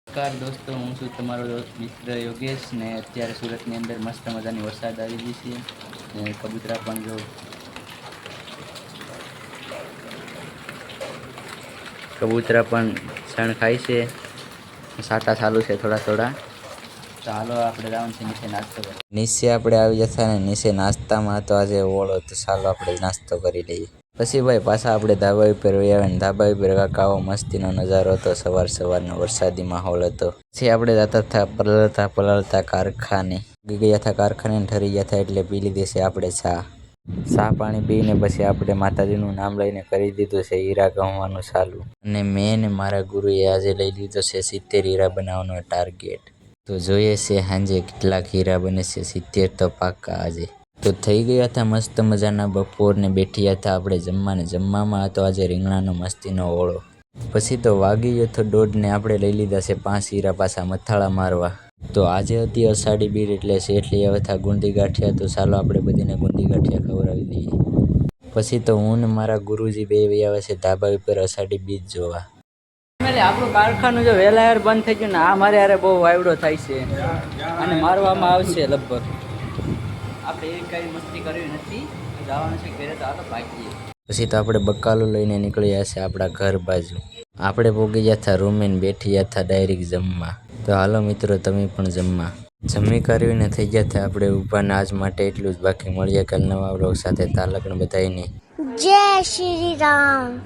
નમસ્કાર દોસ્તો, હું છું તમારો મિત્ર યોગેશ ને અત્યારે સુરતની અંદર મસ્ત મજાની વરસાદ આવી ગઈ છે ને કબૂતરા પણ જો કબૂતરા પણ છણ ખાય છે. સાટા ચાલુ છે થોડા થોડા. તો હાલો આપણે જવાનું છે નીચે નાસ્તો કરવા. નીચે આપણે આવી જતા ને નીચે નાસ્તામાં તો આજે ઓળો, તો ચાલો આપણે નાસ્તો કરી લઈએ. પછી ભાઈ પાછા આપણે ધાબા ઉપર આવ્યા ને ધાબા ઉપર આવો મસ્તીનો નજારો હતો. સવારનો વરસાદી માહોલ હતો. પછી આપણે જતા હતા પલળતા કારખાને. ગયા હતા કારખાને ઠરી ગયા હતા એટલે પી લીધી છે આપણે ચા પાણી પીને પછી આપણે માતાજીનું નામ લઈને કરી દીધું છે હીરા ગણવાનું ચાલુ. અને મેં ને મારા ગુરુએ આજે લઈ લીધો છે 70 હીરા બનાવવાનો ટાર્ગેટ. તો જોઈએ છે સાંજે કેટલાક હીરા બને છે. 70 તો પાક્કા આજે. તો થઈ ગયા હતા મસ્ત મજાના બપોરને બેઠી હતા આપણે જમવાને. જમવામાં હતો આજે રીંગણાનો મસ્તીનો ઓળો. પછી તો વાગી ગયો તો 1:30 ને આપણે લઈ લીધા છે 5 હીરા પાછા મથાળા મારવા. તો આજે હતી અષાઢી બીજ એટલે શેઠ લઈ આવ્યા હતા ગુંદી ગાંઠિયા. તો ચાલો આપણે બધીને ગુંદી ગાંઠિયા ખવડાવી દઈએ. પછી તો હું ને મારા ગુરુજી બે આવ્યા છે ધાબા ઉપર અષાઢી બીજ જોવા. આપણું કારખાનું જો વહેલા યાર બંધ થઈ ગયું ને આ મારે યાર બહુ વાયડો થાય છે અને મારવામાં આવશે લગભગ. આપણે એવી કઈ મસ્તી કરવી નથી, જવાનું છે ઘરે. તો હાલો ભાગીએ. પછી તો આપણે બકાલો લઈને નીકળ્યા છે આપણા ઘર બાજુ. આપણે પોગી ગયા હતા રૂમે ને બેઠી ગયા હતા ડાયરેક્ટ જમવા. તો હાલો મિત્રો તમે પણ જમવા. જમી કરીને થઈ ગયા હતા આપણે ઊભા ને આજ માટે એટલું જ. બાકી મળીએ કાલ નવા વ્લોગ સાથે. તાલકને બધાઈને જય શ્રી રામ.